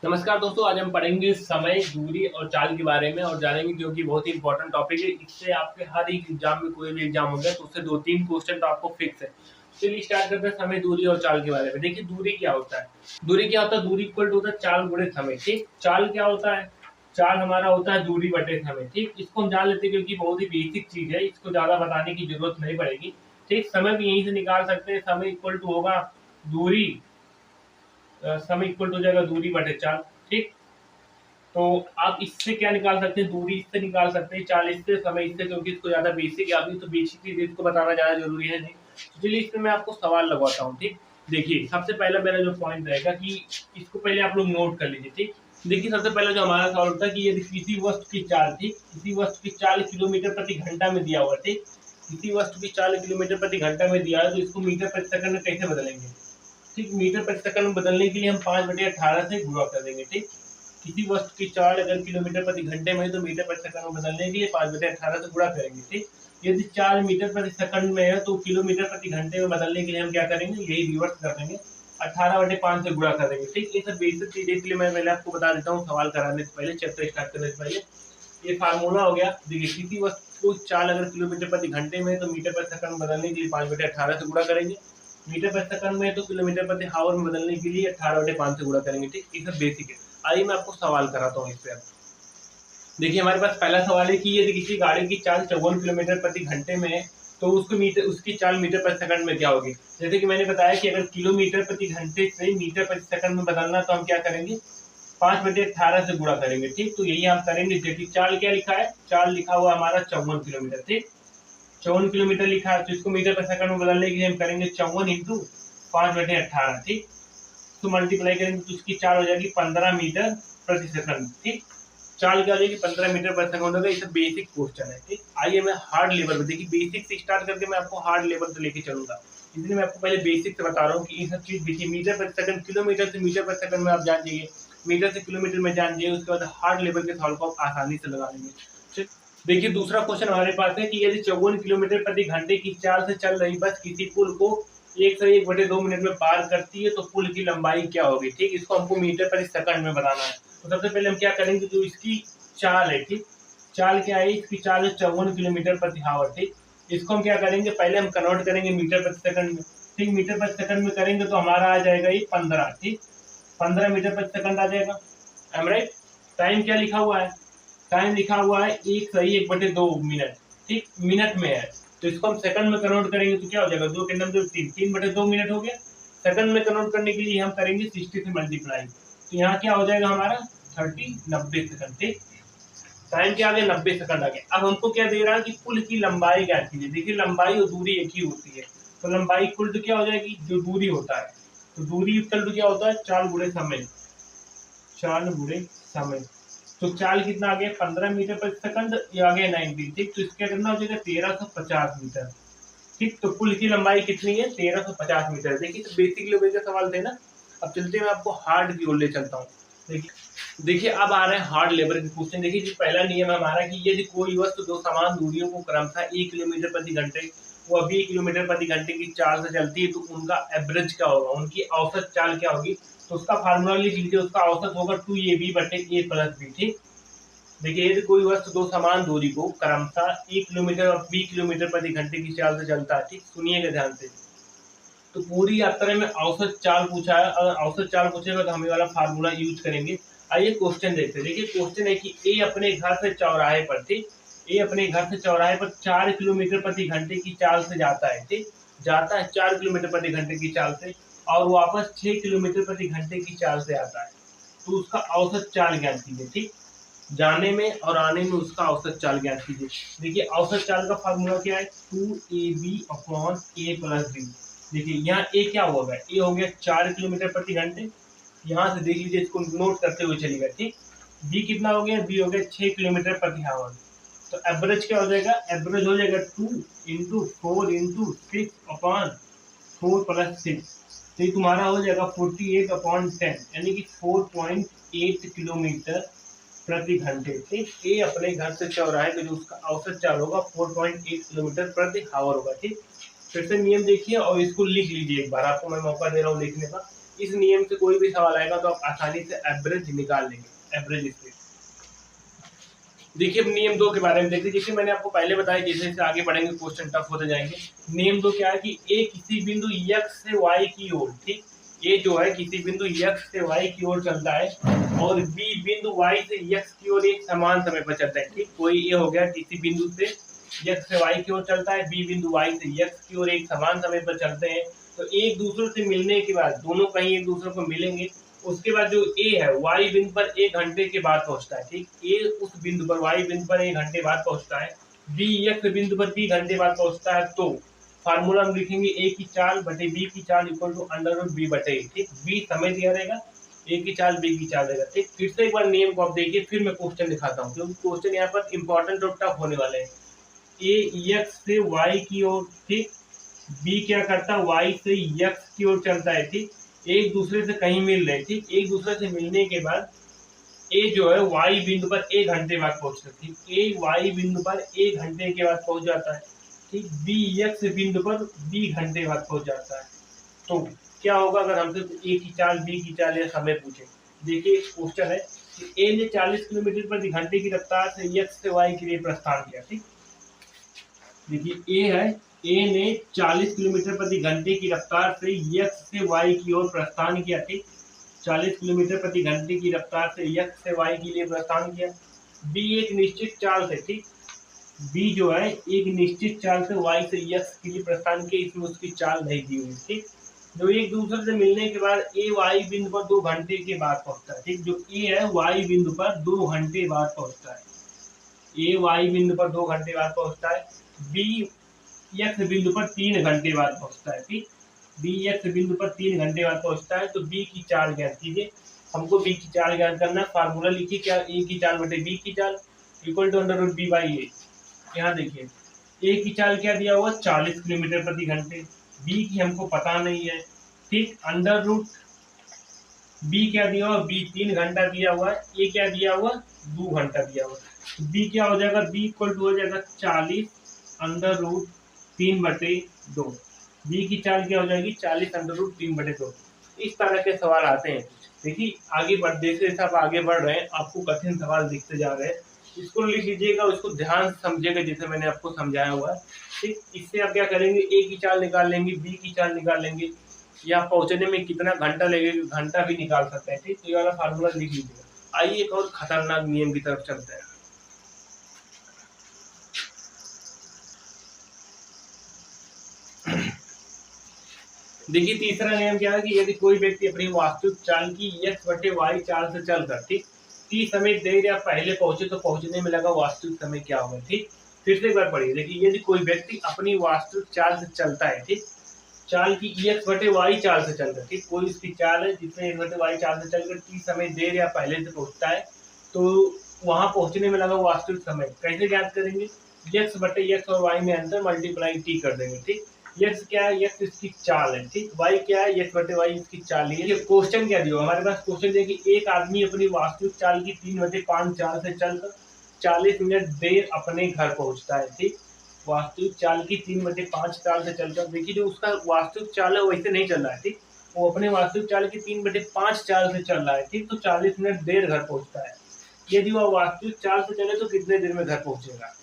नमस्कार दोस्तों, आज हम पढ़ेंगे समय, दूरी और चाल के बारे में और जानेंगे जो कि बहुत ही इंपॉर्टेंट टॉपिक है। इससे आपके हर एक एग्जाम में कोई भी एग्जाम हो गया तो उससे 2-3 क्वेश्चन तो आपको फिक्स है। चलिए स्टार्ट करते हैं समय, दूरी और चाल के बारे में। देखिए दूरी क्या होता है। दूरी क्या होता है? दूरी इक्वल टू होता है चाल गुणे समय। ठीक, चाल क्या होता है? चाल हमारा होता है दूरी बटे समय। ठीक, इसको हम जान लेते हैं क्योंकि बहुत ही बेसिक चीज है, इसको ज्यादा बताने की जरूरत नहीं पड़ेगी। ठीक, समय भी यहीं से निकाल सकते हैं। समय इक्वल टू होगा दूरी, समय इक्वल टू हो जाएगा दूरी बटे चाल। ठीक, तो आप इससे क्या निकाल सकते हैं? दूरी इससे निकाल सकते हैं, चाल इससे, समय इससे, क्योंकि इसको ज्यादा बेसिक है। अभी तो बेसिक चीज इसको बताना ज्यादा जरूरी है नहीं। तो चलिए इसमें मैं आपको सवाल लगवाता हूँ। ठीक, देखिए सबसे पहला मेरा जो पॉइंट रहेगा कि इसको पहले आप लोग नोट कर लीजिए। ठीक, देखिए सबसे पहले जो हमारा सवाल होता है कि यदि किसी वस्तु की चाल, ठीक, किसी वस्तु की चाल किलोमीटर प्रति घंटा में दिया हुआ, ठीक, किसी वस्तु की चाल किलोमीटर प्रति घंटा में दिया है तो इसको मीटर प्रति सेकंड में कैसे बदलेंगे? ठीक, मीटर प्रति सेकंड में बदलने के लिए हम 5/18 से गुणा कर देंगे। ठीक, किसी वस्तु की चाल अगर किलोमीटर प्रति घंटे में है तो मीटर प्रति सेकंड में बदलने के लिए 5/18 से गुणा करेंगे। ठीक, यदि चाल मीटर प्रति सेकंड में है तो किलोमीटर प्रति घंटे में बदलने के लिए हम क्या करेंगे? यही रिवर्स कर देंगे, 18/5 से गुणा कर देंगे। ठीक, ये सब बेसिक चीजें के लिए मैं पहले आपको बता देता हूँ सवाल कराने से पहले, चैप्टर स्टार्ट करने से पहले। ये फार्मूला हो गया। देखिए किसी वस्तु को चाल अगर किलोमीटर प्रति घंटे में है तो मीटर प्रति सेकंड में बदलने के लिए 5/18 से गुणा करेंगे। मीटर प्रति सेकंड में है तो किलोमीटर प्रति हावर में बदलने के लिए 18/5 से गुणा करेंगे। ठीक, ये सब बेसिक है। आइए मैं आपको सवाल कराता हूँ इस पे। देखिए हमारे पास पहला सवाल है कि यदि किसी गाड़ी की चाल 54 किलोमीटर प्रति घंटे में है तो उसकी चाल मीटर प्रति सेकंड में क्या होगी? जैसे कि मैंने बताया कि अगर किलोमीटर प्रति घंटे से मीटर प्रति सेकंड में बदलना तो हम क्या करेंगे? 5/18 से गुणा करेंगे। ठीक, तो यही हम करेंगे। देखिए चाल क्या लिखा है? चाल लिखा हुआ हमारा 54 किलोमीटर। ठीक, 54 किलोमीटर लिखा है तो इसको मीटर प्रति सेकंड में बदलने के लिए हम करेंगे 54 इंटू 5/18। ठीक, तो मल्टीप्लाई करेंगे तो उसकी चाल हो जाएगी 15 मीटर प्रति सेकंड। ठीक, चाल क्या हो जाएगी? 15 मीटर प्रति सेकंड होगा। ये सब बेसिक क्वेश्चन है। ठीक, आइए मैं हार्ड लेवल पे, देखिए बेसिक से स्टार्ट करके मैं आपको हार्ड लेवल पे लेके चलूंगा, इसलिए मैं आपको पहले बेसिक से बता रहा हूँ कि ये सब चीज देखिए। मीटर प्रति सेकंड, किलोमीटर से मीटर प्रति सेकंड में आप जान जाइए, मीटर से किलोमीटर में जान जाइए, उसके बाद हार्ड लेवल के सवाल को आप आसानी से लगा लेंगे। ठीक, देखिए दूसरा क्वेश्चन हमारे पास है कि यदि 54 किलोमीटर प्रति घंटे की चाल से चल रही बस किसी पुल को 1/1.2 मिनट में पार करती है तो पुल की लंबाई क्या होगी? ठीक, इसको हमको मीटर प्रति सेकंड में बताना है। तो सबसे पहले हम क्या करेंगे? जो इसकी चाल है, ठीक, चाल क्या है? इसकी चाल है 54 किलोमीटर प्रति हावर। ठीक, इसको हम क्या करेंगे? पहले हम कन्वर्ट करेंगे मीटर प्रति सेकंड में। ठीक, मीटर प्रति सेकंड में करेंगे तो हमारा आ जाएगा ये 15। ठीक, 15 मीटर प्रति सेकंड आ जाएगा। M right? टाइम क्या लिखा हुआ है? टाइम लिखा हुआ है 1/2 मिनट। ठीक, मिनट में है तो इसको हम सेकंड में कन्वर्ट करेंगे तो क्या हो जाएगा? 2 के अंदर 2, 3/2 मिनट हो गया। सेकंड में कन्वर्ट करने के लिए हम करेंगे 60 से मल्टीप्लाई, तो यहाँ क्या हो जाएगा हमारा? 90 सेकंड। ठीक, टाइम क्या आ गया? 90 सेकंड आ गया। अब हमको क्या दे रहा है कि पुल की लंबाई क्या कीजिए। देखिए लंबाई और दूरी एक ही होती है, तो लंबाई इक्वल टू क्या हो जाएगी? जो दूरी होता है, तो दूरी इक्वल टू क्या होता है? चाल गुणे समय। चाल गुणे समय, तो चाल कितना आ गया? 15 मीटर प्रति सेकंड, ये आ गया 90। ठीक, तो इसका कितना हो जाएगा? 1350 मीटर। ठीक, तो पुल की लंबाई कितनी है? 1350 मीटर। देखिए तो बेसिक लेवल के सवाल थे ना। अब चलते मैं आपको हार्ड की ओर ले चलता हूँ। देखिए अब आ रहे हैं हार्ड लेवल के क्वेश्चन। देखिए जो पहला नियम है हमारा कि यदि कोई वस्तु दो समान दूरियों को क्रमशः 1 किलोमीटर प्रति घंटे व 20 किलोमीटर प्रति घंटे की चाल से चलती है तो उनका एवरेज क्या होगा? उनकी औसत चाल क्या होगी? तो उसका फार्मूला लिख लीजिए। उसका औसत होगा 2ab/a+b। ठीक, देखिए यदि कोई वस्तु दो समान दूरी को क्रमशः 1 किलोमीटर और 20 किलोमीटर प्रति घंटे की चाल से चलता है। ठीक, सुनिएगा ध्यान से। तो पूरी यात्रा में औसत चाल पूछा है। अगर औसत चाल पूछेगा तो हम ये वाला फार्मूला यूज करेंगे। आइए क्वेश्चन देखते हैं। देखिए क्वेश्चन है कि ए अपने घर से चौराहे पर, ठीक, ए अपने घर से चौराहे पर 4 किलोमीटर प्रति घंटे की चाल से जाता है। ठीक, जाता है 4 किलोमीटर प्रति घंटे की चाल से और वापस 6 किलोमीटर प्रति घंटे की चाल से आता है। तो उसका औसत चाल ज्ञात कीजिए। ठीक, जाने में और आने में उसका औसत चाल ज्ञात कीजिए। देखिए औसत चाल का फार्मूला क्या है? 2ab/a+b। देखिए यहाँ ए क्या होगा? ए हो गया 4 किलोमीटर प्रति घंटे। यहाँ से देख लीजिए, इसको नोट करते हुए चलिएगा। ठीक, बी कितना हो गया? बी हो गया 6 किलोमीटर प्रति हावर। तो एवरेज क्या हो जाएगा? एवरेज हो जाएगा 2 इंटू 4 इंटू 6/4+6। तो ये तुम्हारा हो जाएगा 48/10, यानी कि 4.8 किलोमीटर प्रति घंटे। ठीक, ए अपने घर से चौराहे पे जो उसका औसत चाल होगा 4.8 किलोमीटर प्रति हावर होगा। ठीक, फिर से नियम देखिए और इसको लिख लीजिए एक बार, आपको मैं मौका दे रहा हूँ लिखने का। इस नियम से कोई भी सवाल आएगा तो आप आसानी से एवरेज निकाल लेंगे, एवरेज स्पीड। देखिए अब नियम 2 के बारे में देखिए, जैसे मैंने आपको पहले बताया, जैसे जैसे आगे बढ़ेंगे क्वेश्चन टफ होते जाएंगे। नियम 2 क्या है कि ए किसी बिंदु x से y की ओर, ठीक, ए जो है किसी बिंदु x से y की ओर चलता है और बी बिंदु y से x की ओर एक समान समय पर चलता है, ठीक। कोई ये हो गया किसी बिंदु से x से y की ओर चलता है, बी बिंदु y से x की ओर एक समान समय पर चलते हैं, तो एक दूसरे से मिलने के बाद दोनों कहीं एक दूसरे को मिलेंगे, उसके बाद जो ए है वाई बिंदु पर 1 घंटे के बाद पहुंचता है, ठीक। ए उस बिंदु पर वाई बिंदु पर 1 घंटे बाद पहुंचता है, बी एक्स बिंदु पर 2 घंटे बाद पहुंचता है, तो फार्मूला हम लिखेंगे ए की चाल बटे बी की चाल equal to under root b बटे, ठीक। बी समय दिया रहेगा, ए की चाल बी की चाल रहेगा, ठीक। फिर से एक बार नियम को आप देखिए, फिर मैं क्वेश्चन दिखाता हूँ क्योंकि क्वेश्चन यहाँ पर इंपॉर्टेंट और टफ होने वाले हैं। ए एक्स से वाई की ओर, ठीक, बी क्या करता है वाई से एक्स की ओर चलता है, ठीक। एक दूसरे से कहीं मिल रहे, ठीक। एक दूसरे से मिलने के बाद ए जो है वाई बिंदु पर 1 घंटे बाद पहुंचता है, ठीक। ए वाई बिंदु पर 1 घंटे के बाद पहुंच जाता है, ठीक। बी एक्स बिंदु पर 2 घंटे बाद पहुंच जाता है, तो क्या होगा अगर हमसे ए की चाल बी की चाल या समय पूछे। देखिए क्वेश्चन है कि ए ने 40 किलोमीटर प्रति घंटे की रफ्तार से एक्स से वाई के लिए प्रस्थान किया, ठीक। देखिए ए है, ए ने 40 किलोमीटर प्रति घंटे की रफ्तार से एक्स से वाई की ओर प्रस्थान किया, ठीक। 40 किलोमीटर प्रति घंटे की रफ्तार से एक्स से वाई के लिए प्रस्थान किया। बी एक निश्चित चाल से, ठीक, बी जो है एक निश्चित चाल से वाई से एक्स के लिए प्रस्थान किया, इसमें उसकी चाल नहीं दी हुई, ठीक। जो एक दूसरे से मिलने के बाद ए वाई बिंदु पर 2 घंटे के बाद पहुंचता है, ठीक। जो ए है वाई बिंदु पर 2 घंटे बाद पहुंचता है, ए वाई बिंदु पर 2 घंटे बाद पहुंचता है, बी एक्स बिंदु पर 3 घंटे बाद पहुंचता है, ठीक। बी एक्स बिंदु पर 3 घंटे बाद पहुंचता है, तो बी की चाल ज्ञात कीजिए। हमको बी की चाल ज्ञात करना है, फार्मूला लिखिए क्या, ए की चाल बटे बी की चाल equal to under root B by A. यहाँ देखिए ए की चाल क्या दिया हुआ 40 किलोमीटर प्रति घंटे, बी की हमको पता नहीं है, ठीक। अंडर रूट बी क्या दिया हुआ, बी 3 घंटा दिया हुआ है, ए क्या दिया हुआ 2 घंटा दिया हुआ है, बी क्या हो जाएगा, बी इक्वल टू हो जाएगा 40 अंडर रूट 3/2। बी की चाल क्या हो जाएगी 40 अंडर रूट 3/2। इस तरह के सवाल आते हैं। देखिए आगे बढ़, जैसे जैसे आप आगे बढ़ रहे हैं आपको कठिन सवाल दिखते जा रहे हैं, इसको लिख लीजिएगा, उसको ध्यान से समझिएगा जैसे मैंने आपको समझाया हुआ है, ठीक। इससे आप क्या करेंगे, ए की चाल निकाल लेंगे, बी की चाल निकाल लेंगे, या पहुंचने में कितना घंटा लगेगा घंटा भी निकाल सकते हैं, ठीक। तो ये वाला फार्मूला लिख लीजिएगा। आइए एक और खतरनाक नियम की तरफ चलते हैं। देखिए तीसरा नियम क्या है कि यदि कोई व्यक्ति अपनी वास्तविक चाल की x बटे वाई चाल से चलकर, ठीक, t समय देर या पहले पहुंचे तो पहुंचने में लगा वास्तविक समय क्या होगा, ठीक। फिर से एक बार पढ़िए, देखिए यदि कोई व्यक्ति अपनी वास्तविक चाल से चलता है, ठीक, चाल की x बटे वाई चाल से चलकर, ठीक, कोई इसकी चाल है जिसमें x बटे वाई चाल से चलकर t समय देर या पहले से पहुंचता है, तो वहां पहुंचने में लगा वास्तविक समय कैसे ज्ञात करेंगे, x बटे x और y में अंतर मल्टीप्लाई t कर देंगे, ठीक। x क्या है, x इसकी चाल है, ठीक। y क्या है, x बटे y इसकी चाल है। ये क्वेश्चन क्या दिया हमारे पास, क्वेश्चन है कि एक आदमी अपनी वास्तविक चाल की 3/5 चाल से चलकर 40 मिनट देर अपने घर पहुंचता है, ठीक। वास्तविक चाल की 3/5 चाल से चलकर, देखिए जो उसका वास्तविक चाल है वैसे नहीं चल रहा है, ठीक, वो अपने वास्तविक चाल की 3/5 चाल से चल रहा है, ठीक। तो 40 मिनट देर घर पहुंचता है। यदि वह वास्तविक चाल से चले तो कितने देर में घर पहुंचेगा,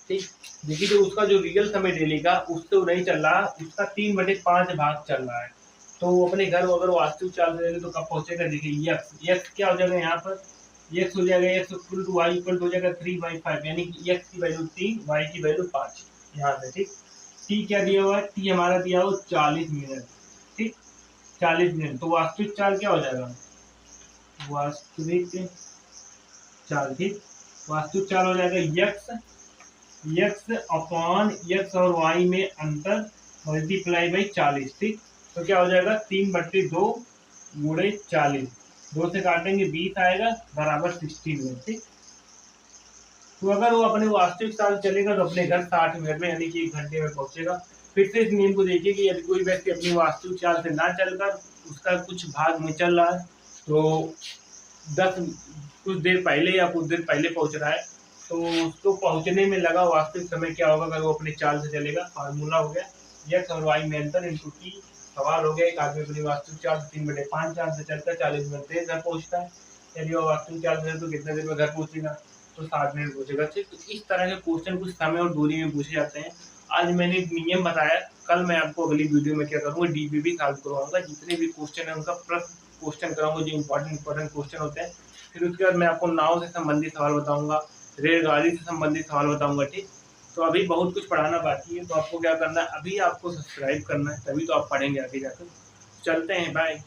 ठीक। देखिए जो उसका जो रियल समय डेली का उससे नहीं चल रहा, उसका 3/5 भाग चल रहा है, तो वो अपने घर अगर वास्तविक चाल से तो कब पहुंचेगा। देखिए x क्या हो जाएगा, यहाँ पर x हो जाएगा x equal to y equal हो जाएगा 3/5, यानी कि x की वैल्यू 3, y की वैल्यू 5 यहाँ से, ठीक। t क्या दिया हुआ है, t हमारा दिया हुआ 40 मिनट, ठीक, 40 मिनट, तो वास्तविक चाल क्या हो जाएगा, वास्तविक चाल, ठीक, वास्तविक चाल हो जाएगा x अपॉन x और y में अंतर मल्टीप्लाई बाई 40, ठीक। तो क्या हो जाएगा 3/2 गुणे 40, 2 से काटेंगे 20 आएगा बराबर 60 मिनट, ठीक। तो अगर वो अपने वास्तविक चाल चलेगा तो अपने घर 60 मिनट में यानी कि 1 घंटे में पहुंचेगा। फिर से इस नियम को देखिए कि यदि कोई व्यक्ति अपनी वास्तविक चाल से ना चलकर उसका कुछ भाग में चल रहा है तो कुछ देर पहले या कुछ देर पहले पहुंच रहा है, तो उसको पहुंचने में लगा वास्तविक समय क्या होगा अगर वो अपनी चाल से चलेगा। फार्मूला हो गया x और y में अंतर इंटू t सवाल हो गया, एक आदमी अपनी वास्तविक चार्ज 3/5 चार्ज से चलकर 40 मिनट से घर पहुँचता है। यदि वो वास्तविक चार्ज है तो कितने देर में घर पहुँचेगा? तो 60 मिनट पहुँचेगा। ठीक, तो इस तरह के क्वेश्चन कुछ समय और दूरी में पूछे जाते हैं। आज मैंने एक नियम बताया, कल मैं आपको अगली वीडियो में क्या करूँगा, डीपीपी सॉल्व करवाऊँगा। जितने भी क्वेश्चन है उनका प्रश्न क्वेश्चन कराऊँगा, जो इंपॉर्टेंट क्वेश्चन होते हैं। फिर उसके बाद मैं आपको नाव से संबंधित सवाल बताऊँगा, रेलगाड़ी से संबंधित सवाल बताऊँगा। ठीक, तो अभी बहुत कुछ पढ़ाना बाकी है, तो आपको क्या करना है, अभी आपको सब्सक्राइब करना है, तभी तो आप पढ़ेंगे आगे जाकर। चलते हैं, बाय।